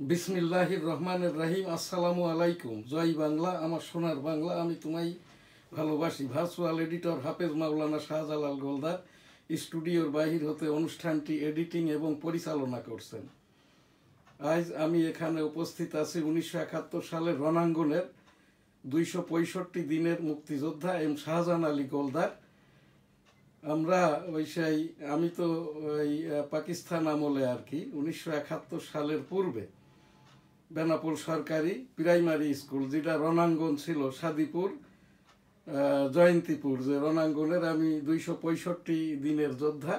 বিসমিল্লাহির রহমানির রহিম। আসসালামু আলাইকুম। জয় বাংলা, আমার সোনার বাংলা, আমি তোমায় ভালোবাসি। ভার্চুয়াল এডিটর হাফেজ মাওলানা শাহজালাল গোলদার স্টুডিওর বাহির হতে অনুষ্ঠানটি এডিটিং এবং পরিচালনা করছেন। আজ আমি এখানে উপস্থিত আছি 1971 সালের রণাঙ্গনের 265 দিনের মুক্তিযোদ্ধা এম শাহজাহান আলী গোলদার। আমরা আমি তো ওই পাকিস্তান আমলে আর কি 1971 সালের পূর্বে বেনাপোল সরকারি প্রাইমারি স্কুল, যেটা রণাঙ্গন ছিল সাদিপুর জয়ন্তীপুর, যে রণাঙ্গনের আমি 265 দিনের যোদ্ধা।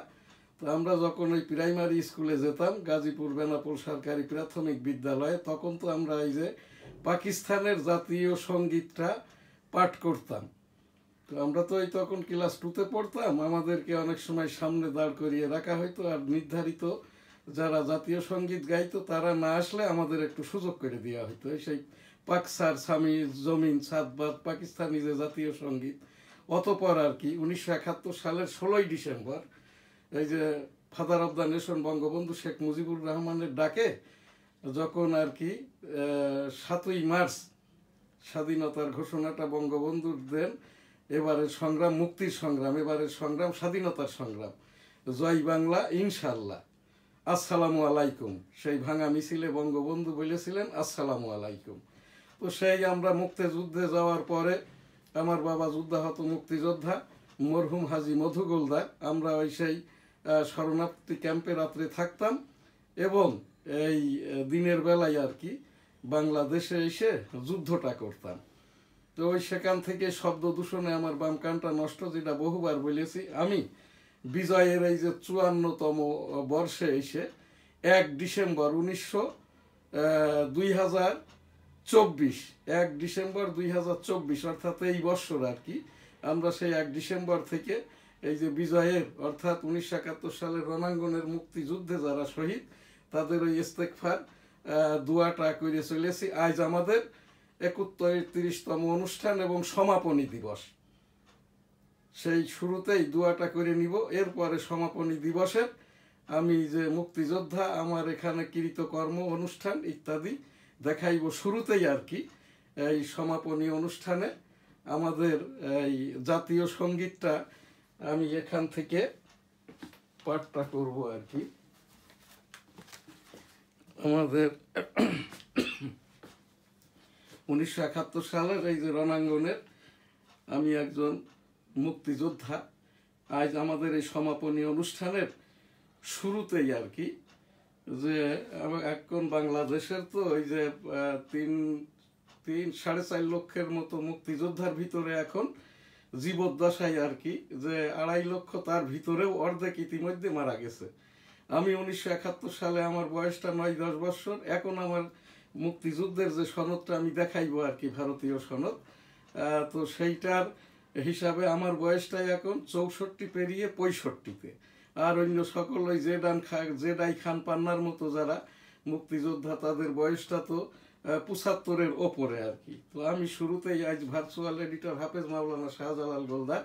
তো আমরা যখন ওই প্রাইমারি স্কুলে যেতাম গাজীপুর বেনাপোল সরকারি প্রাথমিক বিদ্যালয়ে, তখন তো আমরা এই যে পাকিস্তানের জাতীয় সঙ্গীতটা পাঠ করতাম। তো আমরা তো ওই তখন ক্লাস 2-তে পড়তাম, আমাদেরকে অনেক সময় সামনে দাঁড় করিয়ে রাখা হয়তো, আর নির্ধারিত যারা জাতীয় সঙ্গীত গাইতো তারা না আসলে আমাদের একটু সুযোগ করে দেওয়া হতো। সেই পাকসার স্বামী জমিন সাতবাদ পাকিস্তানি যে জাতীয় সঙ্গীত। অতপর আর কি 1971 সালের 16ই ডিসেম্বর এই যে father of the nation Bangabandhu Sheikh Mujibur রহমানের ডাকে যখন আর কি 7ই মার্চ স্বাধীনতার ঘোষণাটা বঙ্গবন্ধুর দেন, এবারের সংগ্রাম মুক্তির সংগ্রাম, এবারের সংগ্রাম স্বাধীনতার সংগ্রাম, জয় বাংলা ইনশাল্লাহ, আসসালামু আলাইকুম। সেই ভাঙা মিছিলে বঙ্গবন্ধু বলেছিলেন আসসালামু আলাইকুম। তো সেই আমরা মুক্তিযুদ্ধে যাওয়ার পরে আমার বাবা যুদ্ধাহত মুক্তিযোদ্ধা মরহুম হাজী মধু গোলদার, আমরা ওই সেই শরণার্থী ক্যাম্পে রাত্রে থাকতাম এবং এই দিনের বেলায় আর কি বাংলাদেশে এসে যুদ্ধটা করতাম। তো ওই সেখান থেকে শব্দ দূষণে আমার বাম কানটা নষ্ট, যেটা বহুবার বলেছি। আমি বিজয়ের এই যে 54তম বর্ষে এসে 1 ডিসেম্বর 2024 1 ডিসেম্বর 2024 অর্থাৎ এই বৎসর আর কি আমরা সেই 1 ডিসেম্বর থেকে এই যে বিজয়ের অর্থাৎ 1971 সালের রণাঙ্গনের মুক্তিযুদ্ধে যারা শহীদ তাদের ওই ইস্তেগফার দোয়াটা করে চলেছি। আজ আমাদের 31তম অনুষ্ঠান এবং সমাপনী দিবস। সেই শুরুতেই দোয়াটা করে নিব, এরপরে সমাপনী দিবসের আমি যে মুক্তিযোদ্ধা আমার এখানে কৃতকর্ম অনুষ্ঠান ইত্যাদি দেখাইব শুরুতেই আর কি। এই সমাপনী অনুষ্ঠানে আমাদের এই জাতীয় সঙ্গীতটা আমি এখান থেকে পাঠটা করব আর কি। আমাদের 1971 সালের এই যে রণাঙ্গনের আমি একজন মুক্তিযোদ্ধা। আজ আমাদের এই সমাপনী অনুষ্ঠানের শুরুতেই আর কি যে এখন বাংলাদেশের তো ওই যে 3-4.5 লক্ষের মতো মুক্তিযোদ্ধার ভিতরে এখন জীবদ্দশায় আর কি যে 2.5 লক্ষ, তার ভিতরেও অর্ধেক ইতিমধ্যে মারা গেছে। আমি 1971 সালে আমার বয়সটা 9-10 বছর। এখন আমার মুক্তিযুদ্ধের যে সনদটা আমি দেখাইবো আর কি, ভারতীয় সনদ, তো সেইটার হিসাবে আমার বয়সটাই এখন 64 পেরিয়ে 65-তে। আর অন্য সকল ওই জেডাই খান পান্নার মতো যারা মুক্তিযোদ্ধা তাদের বয়সটা তো 75-এর ওপরে আর কি। তো আমি শুরুতেই আজ ভার্চুয়াল এডিটর হাফেজ মাওলানা শাহজালাল গোলদার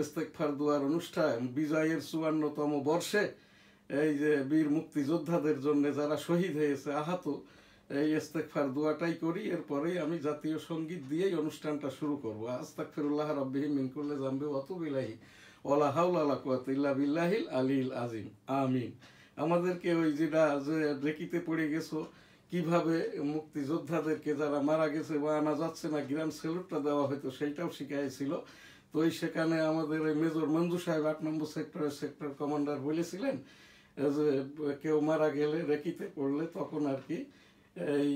ইস্তেগফার দোয়ার অনুষ্ঠান বিজয়ের 54তম বর্ষে এই যে বীর মুক্তিযোদ্ধাদের জন্য যারা শহীদ হয়েছে আহত, এই ইস্তেগফার দোয়াটাই করি। এরপরেই আমি জাতীয় সঙ্গীত দিয়েই অনুষ্ঠানটা শুরু করবো। আস্তাগফিরুল্লাহ রাব্বিহি মিন কুল্লি যামবি ওয়া আতুবু ইলাইহি ওয়ালা হাওলা ওয়ালা কুওয়াতা ইল্লা বিল্লাহিল আলিয়্যিল আযীম, আমিন। আমাদেরকে ওই যেটা যে রেকিতে পড়ে গেছো কিভাবে মুক্তিযোদ্ধাদেরকে যারা মারা গেছে বা আনা যাচ্ছে না গ্র্যান্ড স্যালুটটা দেওয়া হয়তো সেইটাও শিখাইছিল। তো ওই সেখানে আমাদের এই মেজর মঞ্জু সাহেব 8 নম্বর সেক্টরের সেক্টর কমান্ডার বলেছিলেন যে কেউ মারা গেলে রেকিতে পড়লে তখন আর কি এই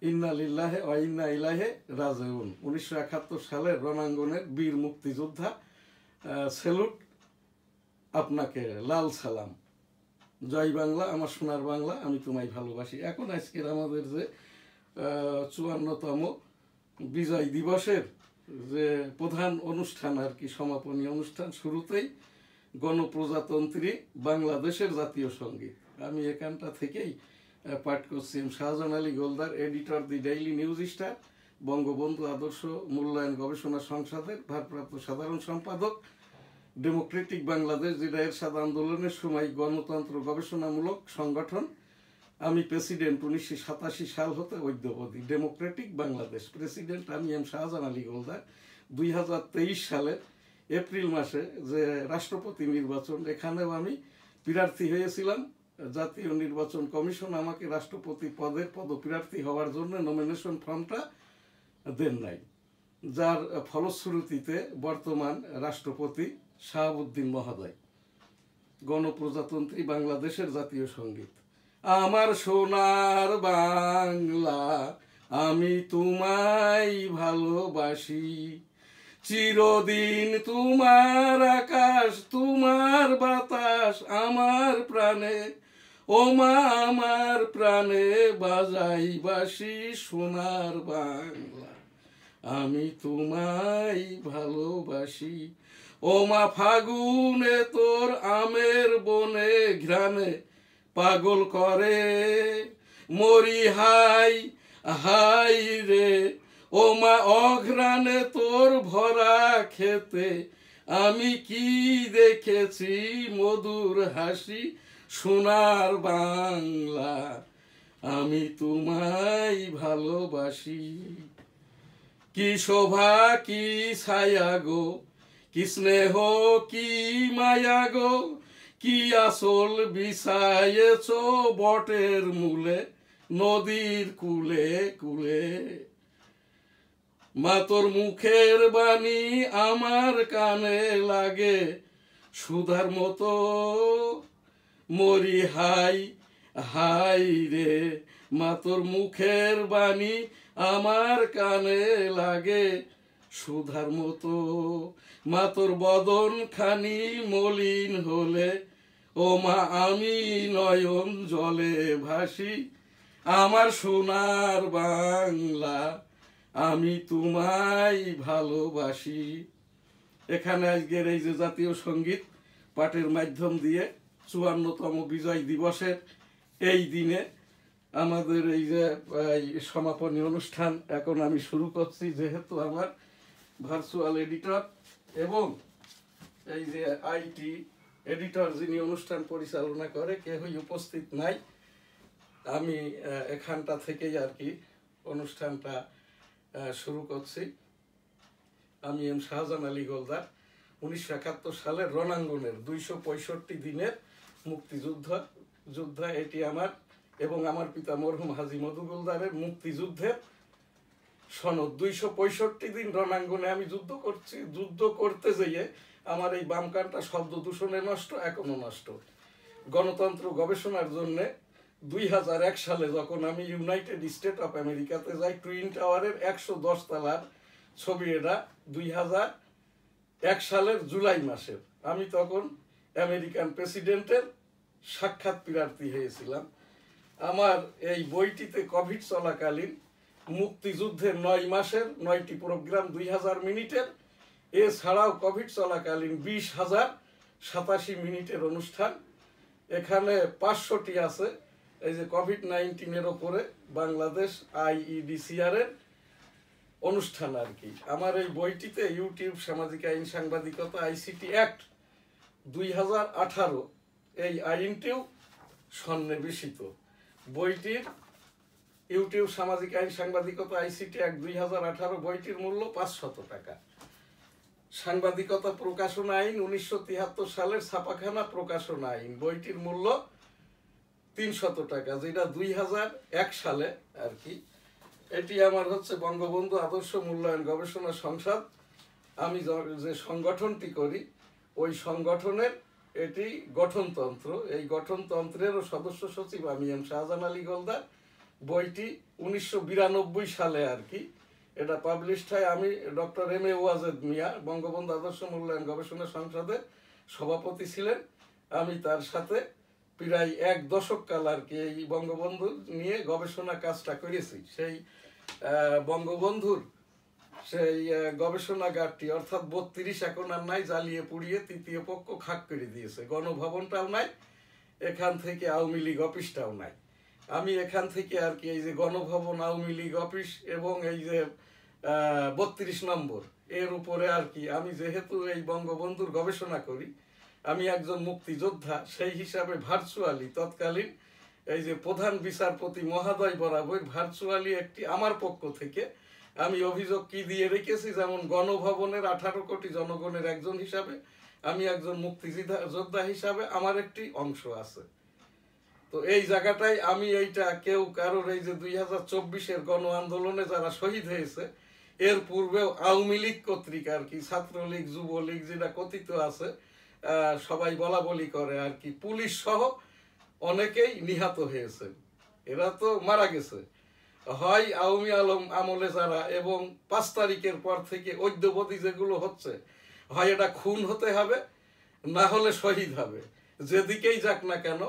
ইন্না লিল্লাহি ওয়া ইন্না ইলাইহি রাজিউন। 1971 সালের রণাঙ্গনের বীর মুক্তিযোদ্ধা, স্যালুট আপনাকে, লাল সালাম। জয় বাংলা, আমার সোনার বাংলা, আমি তোমায় ভালোবাসি। এখন আজকের আমাদের যে 54তম বিজয় দিবসের যে প্রধান অনুষ্ঠান আর কি সমাপনী অনুষ্ঠান, শুরুতেই গণপ্রজাতন্ত্রী বাংলাদেশের জাতীয় সঙ্গীত আমি এখানটা থেকেই পাঠ করছি। শাহজাহান আলী গোলদার, এডিটর দি ডেইলি নিউজ স্টার, বঙ্গবন্ধু আদর্শ মূল্যায়ন গবেষণা সংসদের ভারপ্রাপ্ত সাধারণ সম্পাদক, ডেমোক্রেটিক বাংলাদেশ যেটা এরশাদ আন্দোলনের সময় গণতন্ত্র গবেষণামূলক সংগঠন, আমি প্রেসিডেন্ট 1987 সাল হতে অদ্যাবধি ডেমোক্রেটিক বাংলাদেশ প্রেসিডেন্ট আমি এম শাহজাহান আলী গোলদার। 2023 সালের এপ্রিল মাসে যে রাষ্ট্রপতি নির্বাচন, এখানেও আমি প্রার্থী হয়েছিলাম। জাতীয় নির্বাচন কমিশন আমাকে রাষ্ট্রপতি পদের পদপ্রার্থী হওয়ার জন্য নমিনেশন ফর্মটা দেন নাই, যার ফলশ্রুতিতে বর্তমান রাষ্ট্রপতি শাহাবুদ্দিন মহোদয়। গণপ্রজাতন্ত্রী বাংলাদেশের জাতীয় সঙ্গীত। আমার সোনার বাংলা আমি তোমায় ভালোবাসি, চিরদিন তোমার আকাশ তোমার বাতাস আমার প্রাণে, ও মা আমার প্রাণে বাজাই বাসি সোনার বাংলা আমি তোমায় ভালোবাসি। ও মা ফাগুনে তোর আমের বনে ঘ্রাণে পাগল করে মরি হাই হাই রে, ও মা অঘ্রাণে তোর ভরা খেতে আমি কি দেখেছি মধুর হাসি সোনার বাংলা আমি তোমায় ভালোবাসি। কি শোভা কি ছায়া গো, কি স্নেহ কি মায়া গো, কি আসল বিছায়েছ বটের মূলে নদীর কুলে কুলে। মা তোর মুখের বাণী আমার কানে লাগে সুধার মতো মরি হাই হাই রে, মা তোর মুখের বাণী আমার কানে লাগে সুধার মতো। মা তোর বদন খানি মলিন হলে ও মা আমি নয়ন জলে ভাসি, আমার সোনার বাংলা আমি তোমায় ভালোবাসি। এখানে আজকের এই যে জাতীয় সঙ্গীত পাঠের মাধ্যম দিয়ে 54তম বিজয় দিবসের এই দিনে আমাদের এই যে সমাপনী অনুষ্ঠান এখন আমি শুরু করছি, যেহেতু আমার ভার্চুয়াল এডিটর এবং এই যে আইটি এডিটর যিনি অনুষ্ঠান পরিচালনা করে কেউই উপস্থিত নাই। আমি এখানটা থেকেই আর কি অনুষ্ঠানটা শুরু করছি। আমি এম শাহজাহান আলী গোলদার 1971 সালের রণাঙ্গনের 265 দিনের মুক্তিযোদ্ধা। এটি আমার এবং আমার পিতা মরহুম হাজী মধু গোলদারের মুক্তিযুদ্ধের সনদ। 265 দিন রণাঙ্গনে আমি যুদ্ধ করছি। যুদ্ধ করতে যেয়ে আমার এই বাম কানটা শব্দ দূষণে নষ্ট, এখনো নষ্ট। গণতন্ত্র গবেষণার জন্য 2001 সালে যখন আমি ইউনাইটেড স্টেট অফ আমেরিকাতে যাই, টুইন টাওয়ারের 110 তলার ছবি, এটা 2001 সালের জুলাই মাসের। আমি তখন আমেরিকান প্রেসিডেন্টের সাক্ষাৎ প্রার্থী হয়েছিলাম। আমার এই বইটিতে কোভিড চলাকালীন মুক্তিযুদ্ধের 9 মাসের 9টি প্রোগ্রাম 2000 মিনিটের, এছাড়াও কোভিড চলাকালীন 20,087 মিনিটের অনুষ্ঠান। এখানে 500টি আছে এই যে কোভিড-19 ওপরে বাংলাদেশ IEDCR এর অনুষ্ঠান আর কি। আমার এই বইটিতে ইউটিউব সামাজিক আইন সাংবাদিকতা ICT অ্যাক্ট 2018 এই আইনটিও সন্নিবেশিত। বইটির ইউটিউব সামাজিক আইন সাংবাদিকতা ICT অ্যাক্ট 2018 বইটির মূল্য 500 টাকা। সাংবাদিকতা প্রকাশনা আইন 1973 সালের ছাপাখানা প্রকাশনা আইন, বইটির মূল্য 300 টাকা, যেটা 2001 সালে আর কি। এটি আমার হচ্ছে বঙ্গবন্ধু আদর্শ মূল্যায়ন গবেষণা সংসদ। আমি যে সংগঠনটি করি ওই সংগঠনের এটি গঠনতন্ত্র। এই গঠনতন্ত্রেরও সদস্য সচিব আমি এম শাহজাহান আলী গোলদার। বইটি 1992 সালে আর কি এটা পাবলিশড হয়। আমি ডক্টর M.A. ওয়াজেদ মিয়া বঙ্গবন্ধু আদর্শ মূল্যায়ন গবেষণা সংসদের সভাপতি ছিলেন। আমি তার সাথে প্রায় 1 দশক কাল আর কি এই বঙ্গবন্ধু নিয়ে গবেষণা কাজটা করেছি। সেই বঙ্গবন্ধুর সেই গবেষণাগারটি অর্থাৎ 32 এখন আর নাই, জ্বালিয়ে পুড়িয়ে তৃতীয় পক্ষ খাক করে দিয়েছে। গণভবনটাও নাই, এখান থেকে আওয়ামী লীগ অফিসটাও নাই। আমি এখান থেকে আর কি এই যে গণভবন, আওয়ামী লীগ অফিস এবং এই যে 32 নম্বর এর উপরে আর কি আমি যেহেতু এই বঙ্গবন্ধুর গবেষণা করি, আমি একজন মুক্তিযোদ্ধা, সেই হিসাবে ভার্চুয়ালি তৎকালীন এই যে প্রধান বিচারপতি মহোদয় বরাবর ভার্চুয়ালি একটি আমার পক্ষ থেকে আমি অভিযোগ কি দিয়ে রেখেছি, যেমন গণভবনের 18 কোটি জনগণের একজন হিসাবে আমি একজন মুক্তিযোদ্ধা হিসাবে আমার একটি অংশ আছে। তো এই জায়গাটাই আমি এইটা কেউ কারোর এই যে 2024-এর গণ আন্দোলনে যারা শহীদ হয়েছে এর পূর্বেও আওয়ামী লীগ কর্তৃক আর কি, ছাত্রলীগ যুবলীগ যেটা কথিত আছে সবাই বলা বলি করে আর কি, পুলিশ সহ অনেকেই নিহত হয়েছে, এরা তো মারা গেছে। হয় আওয়ামী আমলে যারা, এবং 5 তারিখের পর থেকে অদ্যবধি যেগুলো হচ্ছে, হয় এটা খুন হতে হবে না হলে শহীদ হবে, যেদিকেই যাক না কেন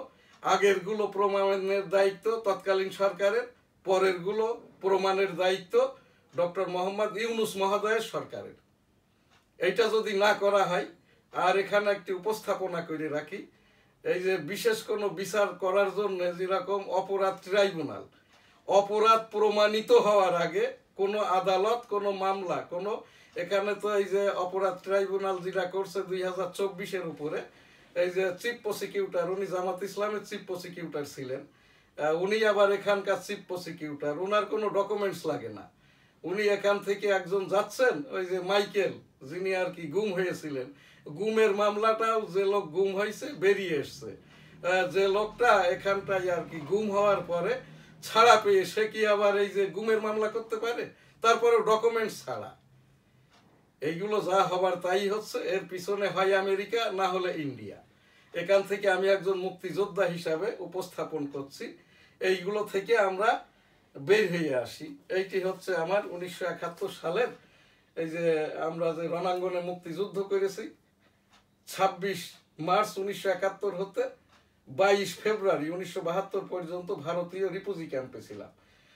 আগের গুলো প্রমাণের দায়িত্ব তৎকালীন সরকারের, পরের গুলো প্রমাণের দায়িত্ব ডক্টর মোহাম্মদ ইউনূস মহোদয়ের সরকারের। এইটা যদি না করা হয়, আর এখানে একটি উপস্থাপনা করে রাখি, এই যে বিশেষ কোনো বিচার করার জন্য যেরকম অপরাধ ট্রাইব্যুনাল, অপরাধ প্রমাণিত হওয়ার আগে কোনো আদালত কোনো মামলা কোনো, এখানে তো এই যে অপরাধ ট্রাইব্যুনাল যেটা করছে 2024-এর উপরে, এই যে চিফ প্রসিকিউটর, উনি জামাত ইসলামের চিফ প্রসিকিউটর ছিলেন, উনি আবার এখানকার চিফ প্রসিকিউটর, ওনার কোনো ডকুমেন্টস লাগে না, উনি এখান থেকে একজন যাচ্ছেন, ওই যে মাইকেল যিনি আর কি গুম হয়েছিলেন, গুমের মামলাটাও যে লোক গুম হয়েছে বেরিয়ে এসছে, যে লোকটা এখানটায় আর কি গুম হওয়ার পরে ছাড়া পেয়ে সে কি আবার এই যে গুমের মামলা করতে পারে? তারপরে ডকুমেন্টস ছাড়া। এইগুলো যা হবার তাই হচ্ছে, এর পিছনে হয় আমেরিকা না হলে ইন্ডিয়া। এখান থেকে আমি একজন মুক্তিযোদ্ধা হিসাবে উপস্থাপন করছি, এইগুলো থেকে আমরা বের হয়ে আসি। এইটি হচ্ছে আমার 1971 সালের এই যে আমরা যে রণাঙ্গনে মুক্তিযুদ্ধ করেছি, 26 মার্চ 1971 হতে 22 ফেব্রুয়ারি 1972 পর্যন্ত ভারতীয় রিফিউজি ক্যাম্পে ছিলাম।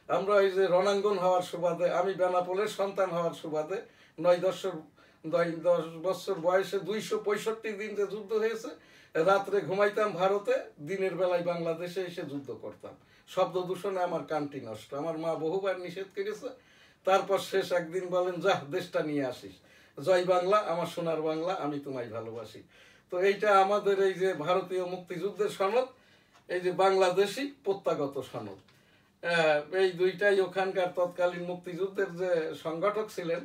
আমরা এই যে রণাঙ্গন হওয়ার সুবাদে, আমি বেনাপোলের সন্তান হওয়ার সুবাদে 9-10 বছর বয়সে 265 দিন যে যুদ্ধ হয়েছে, রাত্রে ঘুমাইতাম ভারতে, দিনের বেলায় বাংলাদেশে এসে যুদ্ধ করতাম। শব্দ দূষণে আমার কানটি নষ্ট, আমার মা বহুবার নিষেধ করেছে, তারপর শেষ একদিন বলেন যা দেশটা নিয়ে আসিস, জয় বাংলা, আমার সোনার বাংলা, আমি তোমায় ভালোবাসি। তো এইটা আমাদের এই যে ভারতীয় মুক্তিযুদ্ধের সনদ, এই যে বাংলাদেশি প্রত্যাগত সনদ, এই দুইটাই ওখানকার তৎকালীন মুক্তিযুদ্ধের যে সংগঠক ছিলেন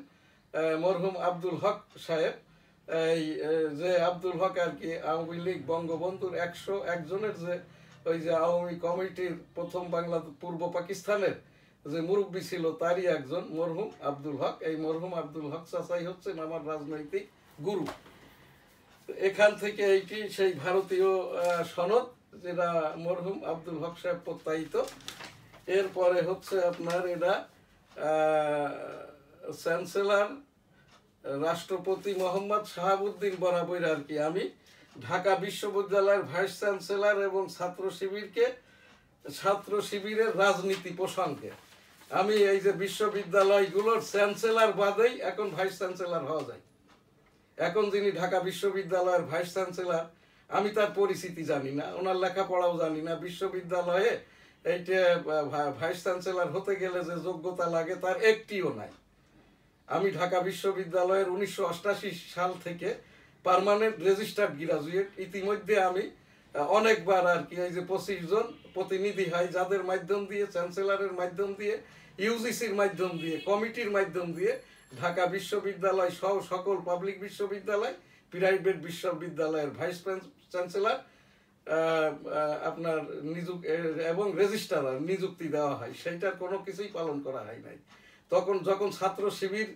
মরহুম আব্দুল হক সাহেব, এই যে আব্দুল হক আর কি আওয়ামী লীগ বঙ্গবন্ধুর 101 জনের যে ওই যে আওয়ামী কমিটির প্রথম বাংলা পূর্ব পাকিস্তানের যে মুরব্বী ছিল তারই একজন মরহুম আব্দুল হক। এই মরহুম আব্দুল হক চাচাই হচ্ছেন আমার রাজনৈতিক গুরু। এখান থেকে এইটি সেই ভারতীয় সনদ যেটা মরহুম আব্দুল হক সাহেব প্রত্যায়িত। এরপরে হচ্ছে আপনার এটা চ্যান্সেলর রাষ্ট্রপতি মোহাম্মদ শাহাবুদ্দিন বরাবর আর কি আমি ঢাকা বিশ্ববিদ্যালয়ের ভাইস চ্যান্সেলর এবং ছাত্র শিবিরের রাজনীতি প্রসঙ্গে আমি এই যে বিশ্ববিদ্যালয়গুলোর চ্যান্সেলর বাদেই এখন ভাইস চ্যান্সেলর হওয়া যায়। এখন যিনি ঢাকা বিশ্ববিদ্যালয়ের ভাইস চ্যান্সেলর, আমি তার পরিচিতি জানি না, ওনার লেখাপড়াও জানি না, বিশ্ববিদ্যালয়ে এইটা ভাইস চ্যান্সেলর হতে গেলে যে যোগ্যতা লাগে তার একটিও নাই। আমি ঢাকা বিশ্ববিদ্যালয়ের 1988 সাল থেকে পার্মানেন্ট রেজিস্টার্ড গ্রাজুয়েট। ইতিমধ্যে আমি অনেকবার আর কি এই যে 25 জন প্রতিনিধি হয়, যাদের মাধ্যম দিয়ে, চ্যান্সেলরের মাধ্যম দিয়ে, ইউজিসির মাধ্যম দিয়ে, কমিটির মাধ্যম দিয়ে ঢাকা বিশ্ববিদ্যালয় সহ সকল পাবলিক বিশ্ববিদ্যালয়, প্রাইভেট বিশ্ববিদ্যালয়ের ভাইস চ্যান্সেলর আপনার এবং রেজিস্ট্রার নিযুক্তি দেওয়া হয়, সেইটার কোনো কিছুই পালন করা হয় নাই। তখন যখন ছাত্র শিবির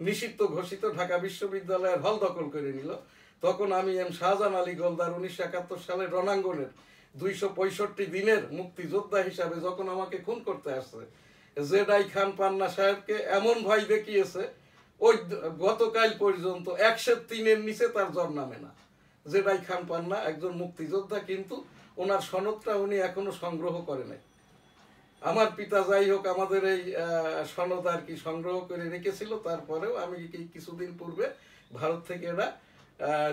নিষিদ্ধ ঘোষিত, ঢাকা বিশ্ববিদ্যালয়ের হল দখল করে নিল, তখন আমি এম শাহজাহান আলী গোলদার 1971 সালের রণাঙ্গনের 265 দিনের মুক্তিযোদ্ধা হিসাবে যখন আমাকে খুন করতে আসছে, জেডাই খান পান্না সাহেবকে এমন ভয় দেখিয়েছে, ওই গতকাল পর্যন্ত 103-এর নিচে তার জ্বর নামে না। জেডাই খান পান্না একজন মুক্তিযোদ্ধা, কিন্তু ওনার সনদটা উনি এখনো সংগ্রহ করে নাই। আমার পিতা যাই হোক আমাদের এই সনদ আর কি সংগ্রহ করে রেখেছিল, তারপরেও আমি কিছুদিন পূর্বে ভারত থেকে এটা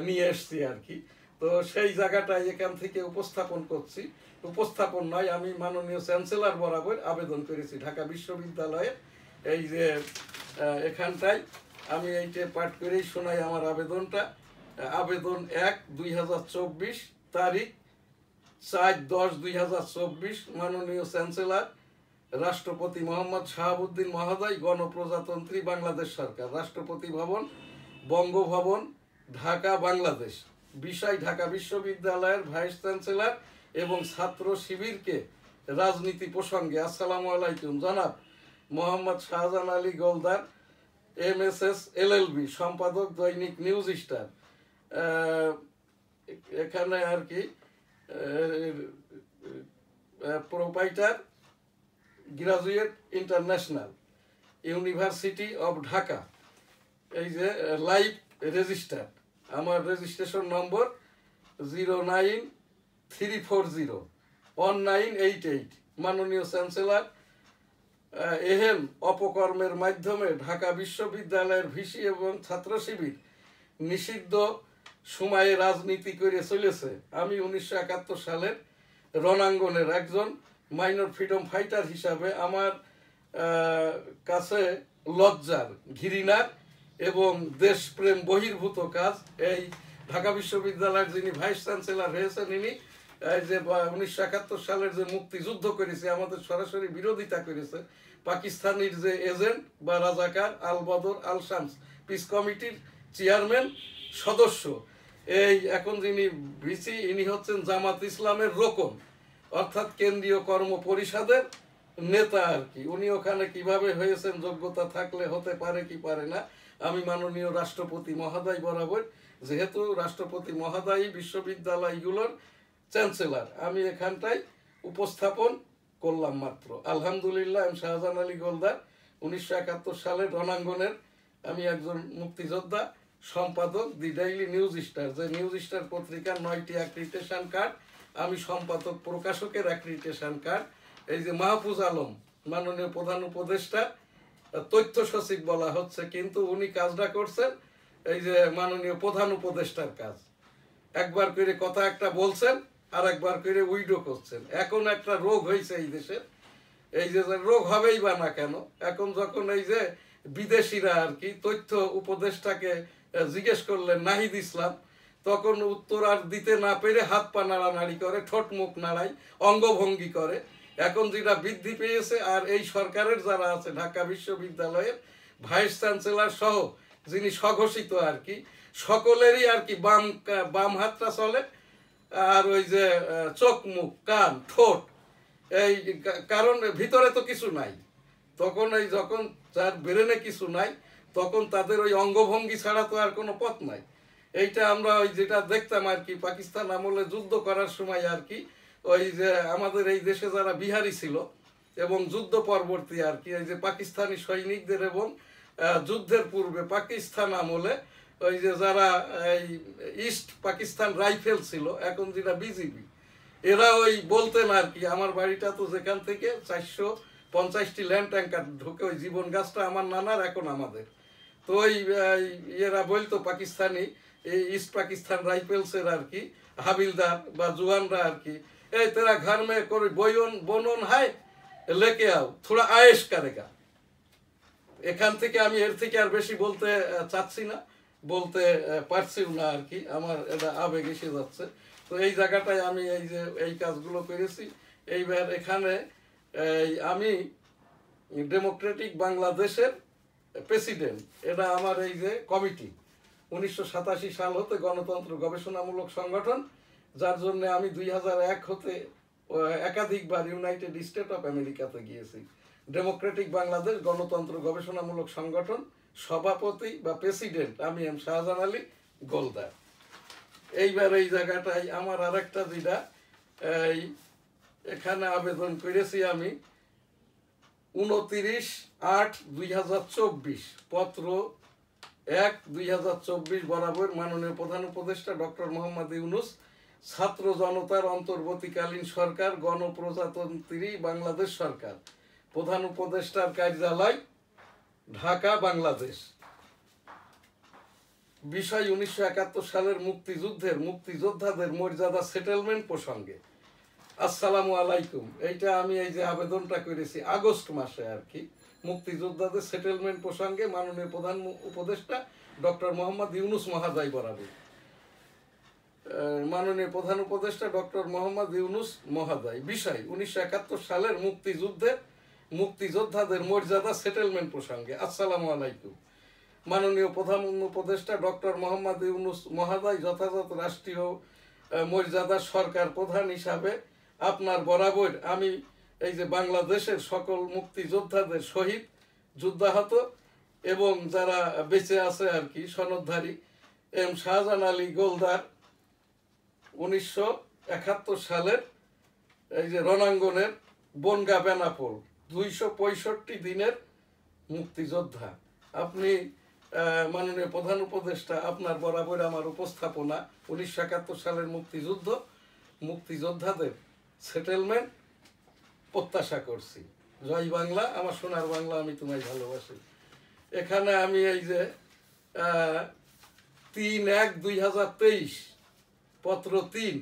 নিয়ে এসছি আর কি। তো সেই জায়গাটায় এখান থেকে উপস্থাপন করছি, উপস্থাপন নয়, আমি মাননীয় চ্যান্সেলর বরাবর আবেদন করেছি ঢাকা বিশ্ববিদ্যালয়ে। এই যে এখানটায় আমি এইটা পাঠ করেই শোনাই আমার আবেদনটা। আবেদন 1/2024, তারিখ 4/10/2024 মাননীয় চ্যান্সেলর রাষ্ট্রপতি মোহাম্মদ শাহাবুদ্দিন মহোদয়, গণপ্রজাতন্ত্রী বাংলাদেশ সরকার, রাষ্ট্রপতি ভবন, বঙ্গভবন, ঢাকা, বাংলাদেশ। বিষয় ঢাকা বিশ্ববিদ্যালয়ের ভাইস চ্যান্সেলর এবং ছাত্র শিবিরকে রাজনীতি প্রসঙ্গে। আসসালামু আলাইকুম। জনাব মোহাম্মদ শাহজাহান আলী গোলদার, MSS LLB, সম্পাদক, দৈনিক নিউজ স্টার। এখানে আর কি proprietor, graduate, international university of Dhaka. এই যে লাইভ রেজিস্টার, আমার রেজিস্ট্রেশন নম্বর 093401988। মাননীয় চ্যান্সেলর, এহেন অপকর্মের মাধ্যমে ঢাকা বিশ্ববিদ্যালয়ের ভিসি এবং ছাত্র শিবির নিষিদ্ধ সময়ে রাজনীতি করে চলেছে। আমি 1971 সালের রণাঙ্গনের একজন মাইনর ফ্রিডম ফাইটার হিসাবে আমার কাছে লজ্জার, ঘৃণার এবং দেশপ্রেম বহির্ভূত কাজ এই ঢাকা বিশ্ববিদ্যালয়ের যিনি ভাইস চ্যান্সেলর হয়েছেন, ইনি যে 1971 সালের যে মুক্তিযুদ্ধ করেছে, আমাদের সরাসরি বিরোধিতা করেছে, পাকিস্তানির যে এজেন্ট বা রাজাকার আল বদর আল শামস পিস কমিটির চেয়ারম্যান সদস্য, এই এখন যিনি ভিসি, ইনি হচ্ছেন জামাত ইসলামের রোকন, অর্থাৎ কেন্দ্রীয় কর্ম পরিষদের নেতা আর কি। উনি ওখানে কিভাবে হয়েছেন, যোগ্যতা থাকলে হতে পারে কি পারে না, আমি মাননীয় রাষ্ট্রপতি মহোদয় বরাবর, যেহেতু রাষ্ট্রপতি মহোদয় বিশ্ববিদ্যালয়গুলোর চ্যান্সেলর, আমি এখানটায় উপস্থাপন করলাম মাত্র। আলহামদুলিল্লাহ, আমি শাহজাহান আলী গোলদার, 1971 সালের রণাঙ্গনের আমি একজন মুক্তিযোদ্ধা, সম্পাদক, দি ডেইলি নিউজ স্টার, যে নিউজ স্টার পত্রিকার 9টি অ্যাক্রিডিটেশন কার্ড, আমি সম্পাদক, প্রকাশকের অ্যাক্রিডিটেশন কার্ড। এই যে মাহফুজ আলম, মাননীয় প্রধান উপদেষ্টা, তথ্য সচিব বলা হচ্ছে, কিন্তু উনি কাজটা করছেন এই যে মাননীয় প্রধান উপদেষ্টার কাজ। একবার করে কথা একটা বলছেন, আর একবার করে উইডো করছেন। এখন একটা রোগ হয়েছে এই দেশের, এই যে রোগ হবেই বা না কেন, এখন যখন এই যে বিদেশিরা আর কি তথ্য উপদেষ্টাকে জিজ্ঞেস করলেন নাহিদ ইসলাম, তখন উত্তর আর দিতে না পেরে হাত পা নাড়ানাড়ি করে, ঠোঁট মুখ নাড়াই, অঙ্গভঙ্গি করে। এখন যেটা বৃদ্ধি পেয়েছে, আর এই সরকারের যারা আছে, ঢাকা বিশ্ববিদ্যালয়ের ভাইস চ্যান্সেলর সহ যিনি স্বঘোষিত আর কি, সকলেরই আর কি বাম হাতটা চলে, আর ওই যে চোখ, মুখ, কান, ঠোঁট, এই কারণ ভিতরে তো কিছু নাই। তখন এই যখন যার ব্রেনে কিছু নাই, তখন তাদের ওই অঙ্গভঙ্গি ছাড়া তো আর কোনো পথ নাই। এইটা আমরা ওই যেটা দেখতাম আর কি, পাকিস্তান আমলে যুদ্ধ করার সময় আর কি, ওই যে আমাদের এই দেশে যারা বিহারি ছিল এবং যুদ্ধ পরবর্তী আর কি, এই যে পাকিস্তানি সৈনিকদের এবং যুদ্ধের পূর্বে পাকিস্তান আমলে ওই যে যারা এই ইস্ট পাকিস্তান রাইফেল ছিল, এখন যেটা বিজিবি, এরা ওই বলতেন আর কি, আমার বাড়িটা তো যেখান থেকে 450টি ল্যান্ড ট্যাঙ্কার ঢুকে, ওই জীবন গাছটা আমার নানার, এখন আমাদের। তো ওই এরা বলতো পাকিস্তানি, এই ইস্ট পাকিস্তান রাইফেলসের আর কি হাবিলদার বা জওয়ানরা আর কি, এই তেরা ঘর মে করে বনন হায় লেকে আও থোড়া আয়েশ করেগা। এখান থেকে আমি এর থেকে আর বেশি বলতে চাচ্ছি না, বলতে পারছিও না আর কি, আমার এটা আবেগ এসে যাচ্ছে। তো এই জায়গাটায় আমি এই যে এই কাজগুলো করেছি। এইবার এখানে আমি ডেমোক্রেটিক বাংলাদেশের প্রেসিডেন্ট, এটা আমার এই যে কমিটি, 1987 সাল হতে গণতন্ত্র গবেষণামূলক সংগঠন, যার জন্য আমি 2001 হতে একাধিকবার ইউনাইটেড স্টেট অফ আমেরিকাতে গিয়েছি। ডেমোক্রেটিক বাংলাদেশ গণতন্ত্র গবেষণামূলক সংগঠন সভাপতি বা প্রেসিডেন্ট আমি এম শাহজাহান আলী গোলদার। এইবার এই জায়গাটায় আমার আরেকটা যেটা এখানে আবেদন করেছি আমি, 29/8/2024 পত্র 1/2024 বরাবর মাননীয় প্রধান উপদেষ্টা ডক্টর মোহাম্মদ ইউনূস, ছাত্র জনতার অন্তর্বর্তীকালীন সরকার, গণপ্রজাতন্ত্রী বাংলাদেশ সরকার, প্রধান উপদেষ্টার কার্যালয়, ঢাকা, বাংলাদেশ। বিষয় 1971 সালের মুক্তিযোদ্ধাদের মর্যাদা সেটেলমেন্ট প্রসঙ্গে। আসসালামু আলাইকুম। এইটা আমি এই যে আবেদনটা করেছি আগস্ট মাসে আর কি, মুক্তিযোদ্ধাদের সেটেলমেন্ট প্রসঙ্গে মাননীয় প্রধান উপদেষ্টা ডক্টর মোহাম্মদ ইউনূস মহোদয় বরাবর। মাননীয় প্রধান উপদেষ্টা ডক্টর মোহাম্মদ ইউনূস মহোদয়। বিষয় 1971 সালের মুক্তিযোদ্ধাদের মর্যাদা সেটেলমেন্ট প্রসঙ্গে। আসসালামু আলাইকুম। মাননীয় প্রধান উপদেষ্টা ডক্টর মোহাম্মদ ইউনূস মহোদয়, যথাযথ রাষ্ট্রীয় মর্যাদার সরকার প্রধান হিসাবে আপনার বরাবর আমি এই যে বাংলাদেশের সকল মুক্তিযোদ্ধাদের শহীদ, যুদ্ধাহত এবং যারা বেঁচে আছে আর কি সনদধারী এম শাহজাহান আলী গোলদার 1971 সালের এই যে রণাঙ্গনের বনগা বেনাপোল 265 দিনের মুক্তিযোদ্ধা। আপনি মাননীয় প্রধান উপদেষ্টা, আপনার বরাবর আমার উপস্থাপনা 1971 সালের মুক্তিযোদ্ধাদের সেটেলমেন্ট প্রত্যাশা করছি। জয় বাংলা, আমার সোনার বাংলা, আমি তোমায় ভালোবাসি। এখানে আমি এই যে 3/1/2023 পত্র 3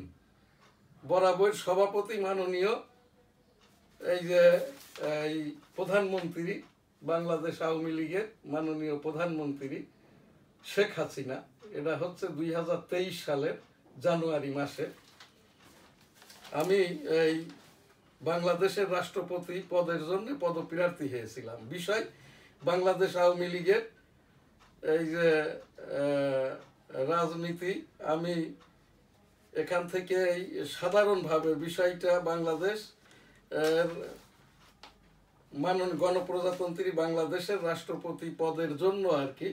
বরাবর সভাপতি মাননীয় এই যে এই প্রধানমন্ত্রী, বাংলাদেশ আওয়ামী লীগের মাননীয় প্রধানমন্ত্রী শেখ হাসিনা, এটা হচ্ছে 2023 সালের জানুয়ারি মাসে আমি এই বাংলাদেশের রাষ্ট্রপতি পদের জন্য পদপ্রার্থী হয়েছিলাম। বিষয় বাংলাদেশ আওয়ামী লীগের এই যে রাজনীতি, আমি এখান থেকে সাধারণভাবে বিষয়টা বাংলাদেশ গণপ্রজাতন্ত্রী বাংলাদেশের রাষ্ট্রপতি পদের জন্য আর কি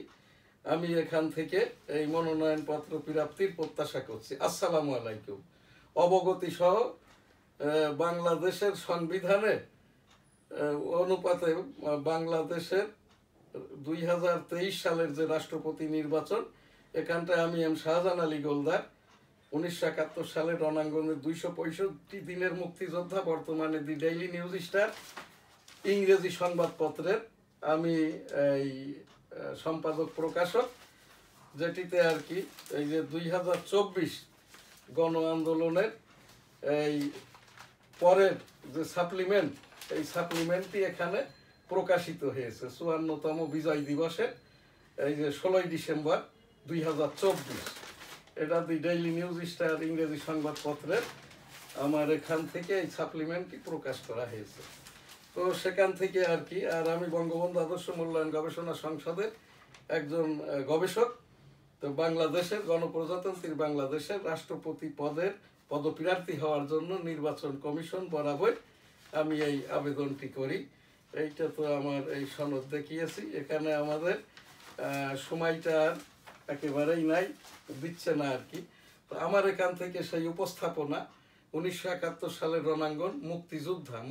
আমি এখান থেকে এই মনোনয়ন পত্র প্রাপ্তির প্রত্যাশা করছি। আসসালামু আলাইকুম। অবগতি সহ বাংলাদেশের সংবিধানে অনুপাতে বাংলাদেশের 2023 সালের যে রাষ্ট্রপতি নির্বাচন, এখানটায় আমি এম শাহজাহান আলী গোলদার 1971 সালের রণাঙ্গনের 265 দিনের মুক্তিযোদ্ধা, বর্তমানে দি ডেইলি নিউজ স্টার ইংরেজি সংবাদপত্রের আমি এই সম্পাদক প্রকাশক, যেটিতে আর কি এই যে 2024 গণ আন্দোলনের এই পরের যে সাপ্লিমেন্ট, এই সাপ্লিমেন্টটি এখানে প্রকাশিত হয়েছে 54তম বিজয় দিবসে, এই যে 16 ডিসেম্বর 2024। এটা দি ডেইলি নিউজ স্টার ইংরেজি সংবাদপত্রের আমার এখান থেকে এই সাপ্লিমেন্টটি প্রকাশ করা হয়েছে। তো সেখান থেকে আর কি, আর আমি বঙ্গবন্ধু আদর্শ মূল্যায়ন গবেষণা সংসদের একজন গবেষক। তো বাংলাদেশের গণপ্রজাতন্ত্রী বাংলাদেশের রাষ্ট্রপতি পদের পদপ্রার্থী হওয়ার জন্য নির্বাচন কমিশন বরাবর আমি এই আবেদনটি করি। এইটা তো আমার এই সনদ দেখিয়েছি। এখানে আমাদের সময়টা একেবারেই নাই, দিচ্ছে না আর কি। তো আমার এখান থেকে সেই উপস্থাপনা 1971 সালের রণাঙ্গন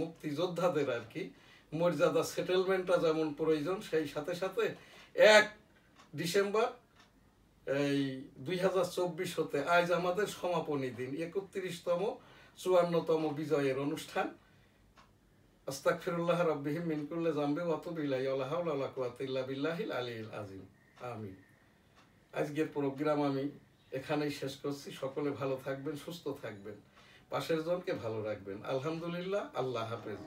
মুক্তিযোদ্ধাদের আর কি মর্যাদা সেটেলমেন্টটা যেমন প্রয়োজন, সেই সাথে সাথে 1 ডিসেম্বর এই 2024 হতে আজ আমাদের সমাপনী দিন, 31তম 54তম বিজয়ের অনুষ্ঠান। আস্তাগফিরুল্লাহ রাব্বিহি মিন কুল্লি যামবি ওয়া আতুবু ইলাইহি ওয়া লা হাওলা ওয়া লা কুওয়াতা ইল্লা বিল্লাহিল আলিয়্যিল আযীম। আমিন। আজকের প্রোগ্রাম আমি এখানেই শেষ করছি। সকলে ভালো থাকবেন, সুস্থ থাকবেন, পাশের জনকে ভালো রাখবেন। আলহামদুলিল্লাহ, আল্লাহ হাফেজ।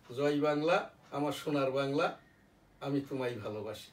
জয় বাংলা, আমার সোনার বাংলা, আমি তোমায় ভালোবাসি।